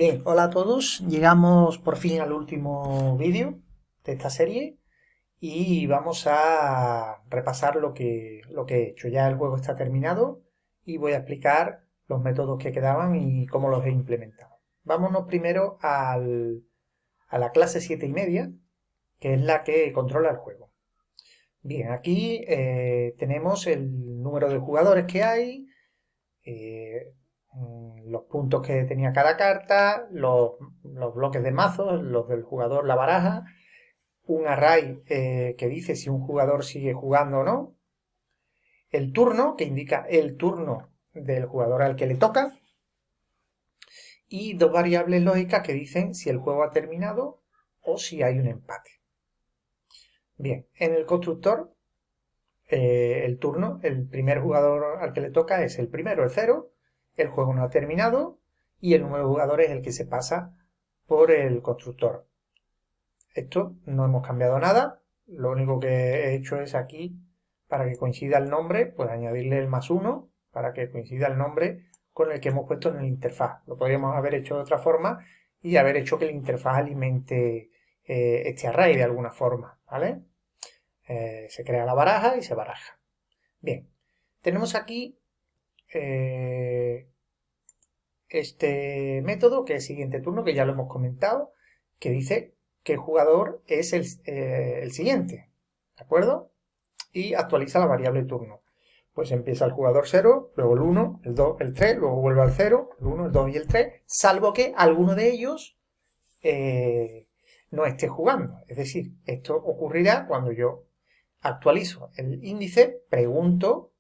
Bien, hola a todos. Llegamos por fin al último vídeo de esta serie y vamos a repasar lo que he hecho. Ya el juego está terminado y voy a explicar los métodos que quedaban y cómo los he implementado. Vámonos primero a la clase 7 y media, que es la que controla el juego. Bien, aquí tenemos el número de jugadores que hay, eh, los puntos que tenía cada carta, los bloques de mazos, los del jugador, la baraja, un array que dice si un jugador sigue jugando o no, el turno, que indica el turno del jugador al que le toca, y dos variables lógicas que dicen si el juego ha terminado o si hay un empate. Bien, en el constructor, el turno, el primer jugador al que le toca es el primero, el 0, el juego no ha terminado y el número de jugadores es el que se pasa por el constructor. Esto no hemos cambiado nada, lo único que he hecho es aquí, para que coincida el nombre, pues añadirle el +1 para que coincida el nombre con el que hemos puesto en el interfaz. Lo podríamos haber hecho de otra forma y haber hecho que el interfaz alimente este array de alguna forma, ¿vale? Se crea la baraja y se baraja. Bien, tenemos aquí este método, que es siguiente turno, que ya lo hemos comentado, que dice qué jugador es el siguiente, ¿de acuerdo? Y actualiza la variable turno. Pues empieza el jugador 0, luego el 1, el 2, el 3, luego vuelve al 0, el 1, el 2 y el 3, salvo que alguno de ellos no esté jugando. Es decir, esto ocurrirá cuando yo actualizo el índice, pregunto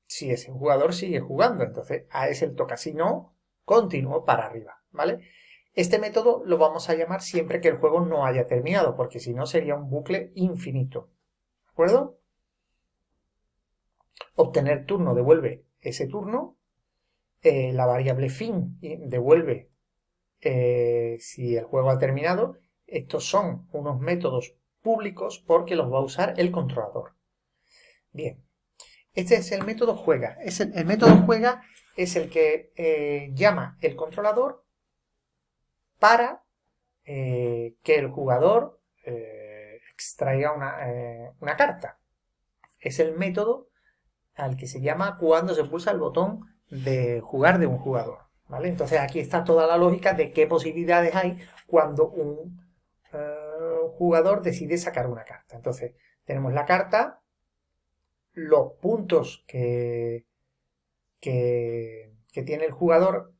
si ese jugador sigue jugando. Entonces a ese le toca. Si no, continúo para arriba, ¿vale? Este método lo vamos a llamar siempre que el juego no haya terminado, porque si no sería un bucle infinito. ¿De acuerdo? Obtener turno devuelve ese turno. La variable fin devuelve si el juego ha terminado. Estos son unos métodos públicos porque los va a usar el controlador. Bien, este es el método juega. El método juega es el que llama el controlador para que el jugador extraiga una carta. Es el método al que se llama cuando se pulsa el botón de jugar de un jugador, ¿vale? Entonces aquí está toda la lógica de qué posibilidades hay cuando un jugador decide sacar una carta. Entonces tenemos la carta, los puntos que tiene el jugador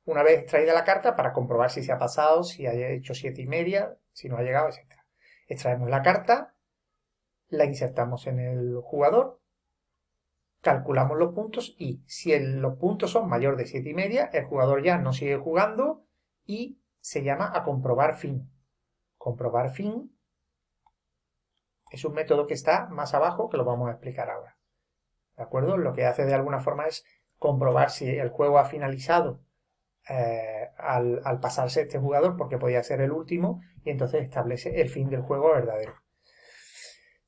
una vez extraída la carta para comprobar si se ha pasado, si ha hecho 7 y media, si no ha llegado, etc. Extraemos la carta, la insertamos en el jugador, calculamos los puntos y si los puntos son mayor de 7 y media, el jugador ya no sigue jugando y se llama a comprobar fin. Comprobar fin es un método que está más abajo, que lo vamos a explicar ahora. ¿De acuerdo? Lo que hace de alguna forma es comprobar si el juego ha finalizado al pasarse este jugador, porque podía ser el último, y entonces establece el fin del juego verdadero.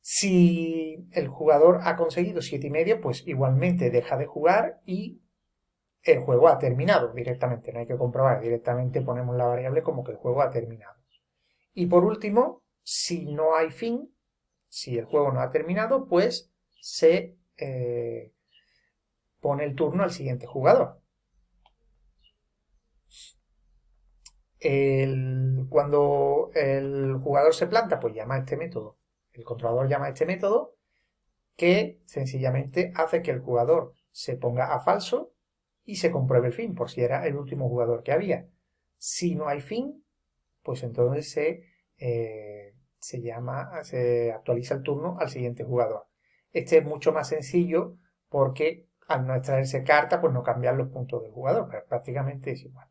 Si el jugador ha conseguido 7 y medio, pues igualmente deja de jugar y el juego ha terminado directamente. No hay que comprobar, directamente ponemos la variable como que el juego ha terminado. Y por último, si no hay fin, si el juego no ha terminado, pues se pone el turno al siguiente jugador. Cuando el jugador se planta, pues llama a este método. El controlador llama a este método que sencillamente hace que el jugador se ponga a falso y se compruebe el fin, por si era el último jugador que había. Si no hay fin, pues entonces se actualiza el turno al siguiente jugador. Este es mucho más sencillo porque al no extraerse carta, pues no cambian los puntos del jugador, pero prácticamente es igual.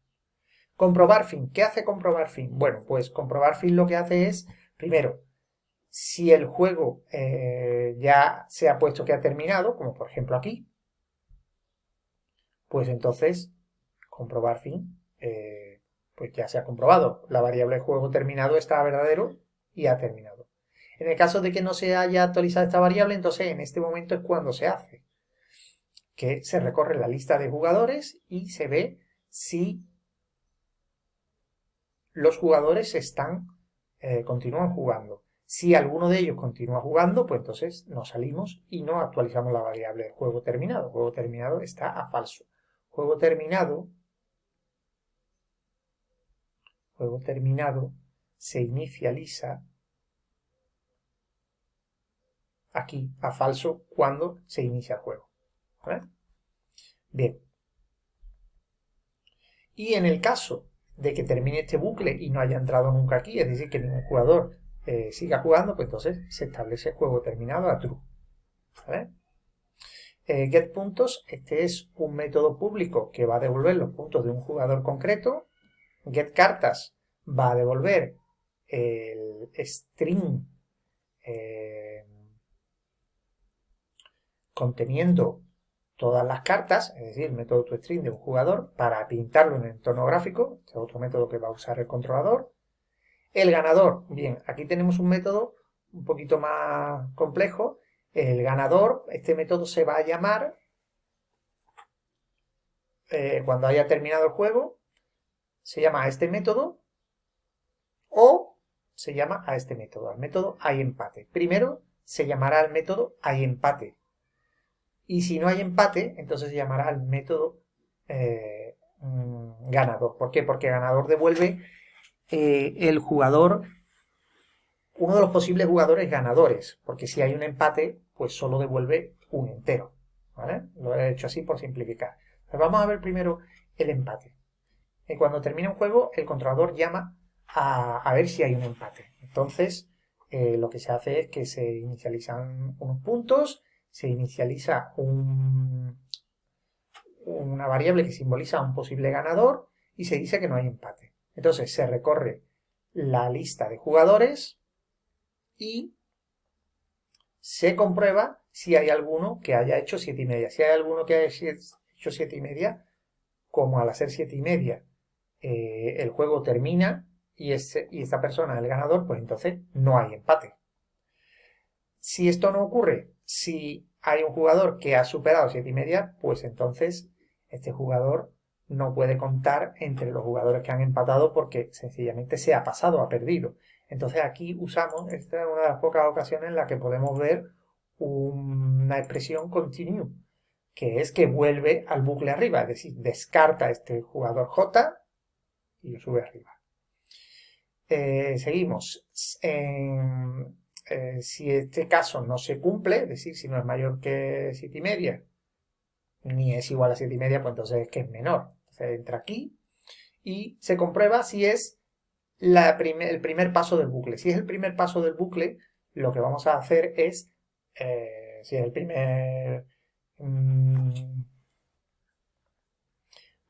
Comprobar fin. ¿Qué hace comprobar fin? Bueno, pues comprobar fin lo que hace es, primero, si el juego ya se ha puesto que ha terminado, como por ejemplo aquí, pues entonces comprobar fin, pues ya se ha comprobado. La variable juego terminado está verdadero y ha terminado. En el caso de que no se haya actualizado esta variable, entonces en este momento es cuando se hace, que se recorre la lista de jugadores y se ve si los jugadores continúan jugando. Si alguno de ellos continúa jugando, pues entonces nos salimos y no actualizamos la variable juego terminado. Juego terminado está a falso. Juego terminado se inicializa aquí a falso cuando se inicia el juego. ¿Vale? Bien. Y en el caso de que termine este bucle y no haya entrado nunca aquí, es decir, que ningún jugador siga jugando, pues entonces se establece el juego terminado a true. ¿Vale? GetPuntos, este es un método público que va a devolver los puntos de un jugador concreto. GetCartas va a devolver el string conteniendo todas las cartas, es decir, el método toString de un jugador, para pintarlo en el entorno gráfico. Este es otro método que va a usar el controlador. El ganador, bien, aquí tenemos un método un poquito más complejo. El ganador, este método se va a llamar cuando haya terminado el juego, se llama a este método o se llama a este método, al método hay empate. Primero se llamará al método hay empate. Y si no hay empate, entonces se llamará al método ganador. ¿Por qué? Porque ganador devuelve el jugador, uno de los posibles jugadores ganadores. Porque si hay un empate, pues solo devuelve un entero. ¿Vale? Lo he hecho así por simplificar. Pues vamos a ver primero el empate. Cuando termina un juego, el controlador llama a ver si hay un empate. Entonces, lo que se hace es que se inicializan unos puntos, se inicializa una variable que simboliza un posible ganador y se dice que no hay empate. Entonces se recorre la lista de jugadores y se comprueba si hay alguno que haya hecho 7,5. Si hay alguno que haya hecho 7,5, como al hacer 7,5 el juego termina y esta persona es el ganador, pues entonces no hay empate. Si esto no ocurre, si hay un jugador que ha superado 7,5, pues entonces este jugador no puede contar entre los jugadores que han empatado porque sencillamente se ha pasado, ha perdido. Entonces aquí usamos, esta es una de las pocas ocasiones en las que podemos ver una expresión continue, que es que vuelve al bucle arriba, es decir, descarta este jugador J y lo sube arriba. Seguimos. Si este caso no se cumple, es decir, si no es mayor que 7,5, ni es igual a 7,5, pues entonces es que es menor. Entonces entra aquí y se comprueba si es el primer paso del bucle. Si es el primer paso del bucle, lo que vamos a hacer es, si es el primer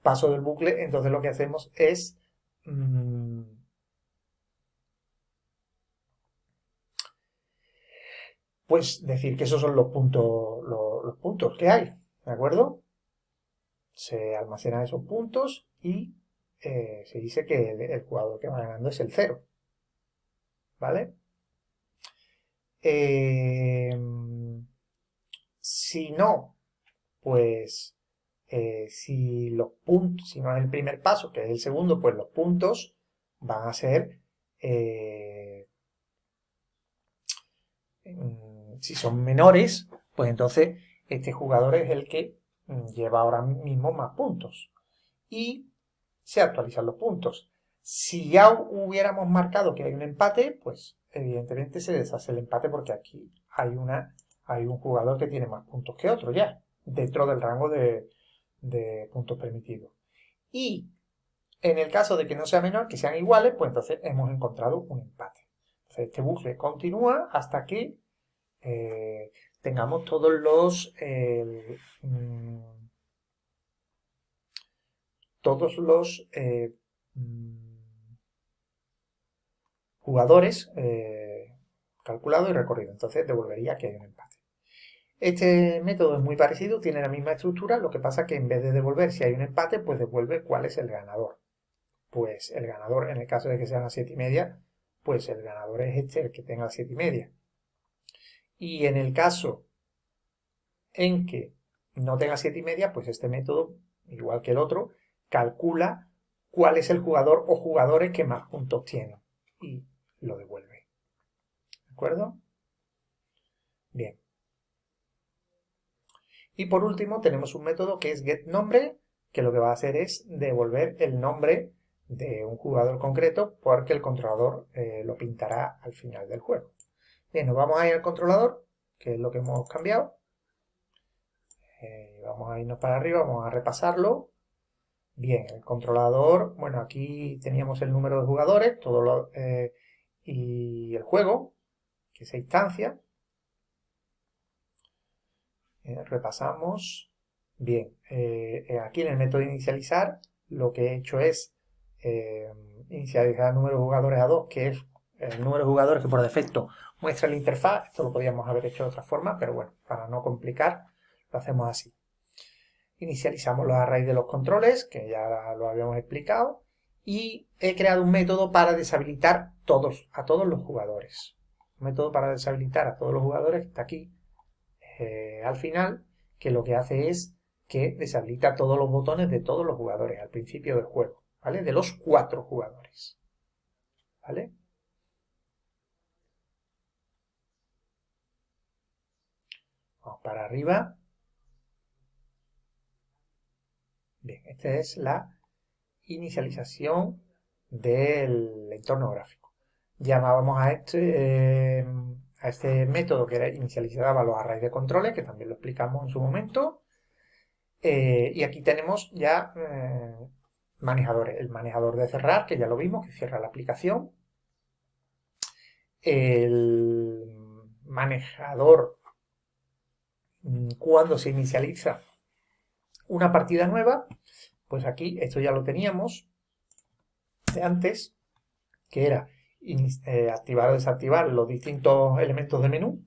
paso del bucle, entonces lo que hacemos es pues decir que esos son los puntos que hay, ¿de acuerdo? Se almacenan esos puntos y se dice que el jugador que va ganando es el 0, ¿vale? Si no, pues si los puntos, si no es el primer paso, que es el segundo, pues los puntos van a ser si son menores, pues entonces este jugador es el que lleva ahora mismo más puntos y se actualizan los puntos. Si ya hubiéramos marcado que hay un empate, pues evidentemente se deshace el empate porque aquí hay un jugador que tiene más puntos que otro ya, dentro del rango de puntos permitidos. Y en el caso de que no sea menor, que sean iguales, pues entonces hemos encontrado un empate. Entonces este bucle continúa hasta que tengamos todos los jugadores calculados y recorridos. Entonces devolvería que hay un empate. Este método es muy parecido, tiene la misma estructura, lo que pasa que en vez de devolver si hay un empate, pues devuelve cuál es el ganador. Pues el ganador, en el caso de que sean las 7,5, pues el ganador es este, el que tenga las 7,5. Y en el caso en que no tenga 7,5, pues este método, igual que el otro, calcula cuál es el jugador o jugadores que más puntos tienen y lo devuelve. ¿De acuerdo? Bien. Y por último tenemos un método que es getNombre, que lo que va a hacer es devolver el nombre de un jugador concreto porque el controlador lo pintará al final del juego. Bien, nos vamos a ir al controlador, que es lo que hemos cambiado. Vamos a irnos para arriba, vamos a repasarlo. Bien, el controlador, bueno, aquí teníamos el número de jugadores y el juego, que se instancia. Repasamos. Bien, aquí en el método de inicializar, lo que he hecho es inicializar el número de jugadores a 2, que es el número de jugadores que por defecto muestra la interfaz. Esto lo podríamos haber hecho de otra forma, pero bueno, para no complicar, lo hacemos así. Inicializamos los arrays de los controles, que ya lo habíamos explicado, y he creado un método para deshabilitar a todos los jugadores. Un método para deshabilitar a todos los jugadores que está aquí al final, que lo que hace es que deshabilita todos los botones de todos los jugadores al principio del juego, ¿vale? De los 4 jugadores, ¿vale? Vamos para arriba. Bien, esta es la inicialización del entorno gráfico. Llamábamos a este método que inicializaba los arrays de controles, que también lo explicamos en su momento. Y aquí tenemos ya manejadores. El manejador de cerrar, que ya lo vimos, que cierra la aplicación. El manejador cuando se inicializa una partida nueva, pues aquí esto ya lo teníamos de antes, que era activar o desactivar los distintos elementos de menú.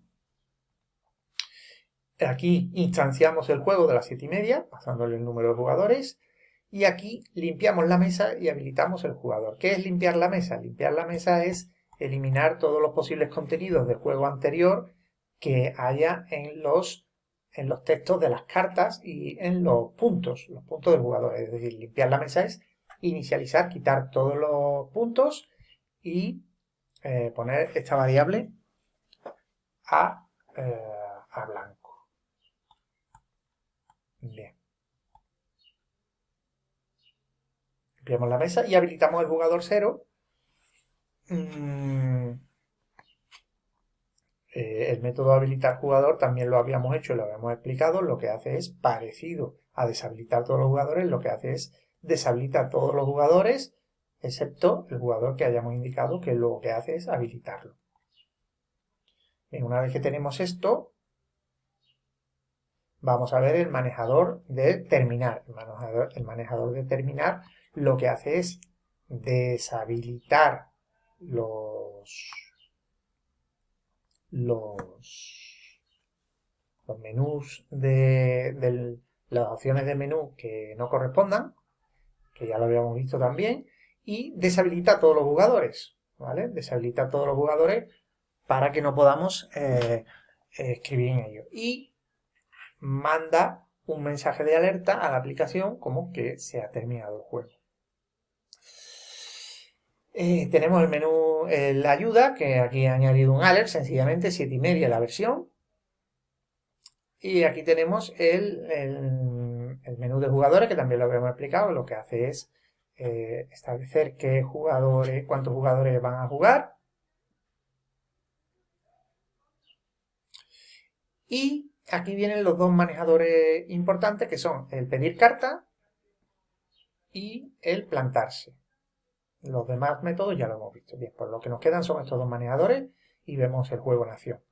Aquí instanciamos el juego de las 7:30, pasándole el número de jugadores. Y aquí limpiamos la mesa y habilitamos el jugador. ¿Qué es limpiar la mesa? Limpiar la mesa es eliminar todos los posibles contenidos del juego anterior que haya en los textos de las cartas y en los puntos del jugador. Es decir, limpiar la mesa es inicializar, quitar todos los puntos y poner esta variable a blanco. Bien. Limpiamos la mesa y habilitamos el jugador 0. El método habilitar jugador también lo habíamos hecho y lo habíamos explicado. Lo que hace es parecido a deshabilitar todos los jugadores. Lo que hace es deshabilitar todos los jugadores, excepto el jugador que hayamos indicado que lo que hace es habilitarlo. Bien, una vez que tenemos esto, vamos a ver el manejador de terminar. El manejador de terminar lo que hace es deshabilitar los menús las opciones de menú que no correspondan, que ya lo habíamos visto también, y deshabilita a todos los jugadores, ¿vale? Deshabilita a todos los jugadores para que no podamos escribir en ellos. Y manda un mensaje de alerta a la aplicación como que se ha terminado el juego. Tenemos el menú, la ayuda, que aquí he añadido un alert, sencillamente 7:30 la versión. Y aquí tenemos el menú de jugadores, que también lo habíamos explicado. Lo que hace es establecer cuántos jugadores van a jugar. Y aquí vienen los dos manejadores importantes, que son el pedir carta y el plantarse. Los demás métodos ya lo hemos visto. Bien, pues lo que nos quedan son estos dos manejadores y vemos el juego en acción.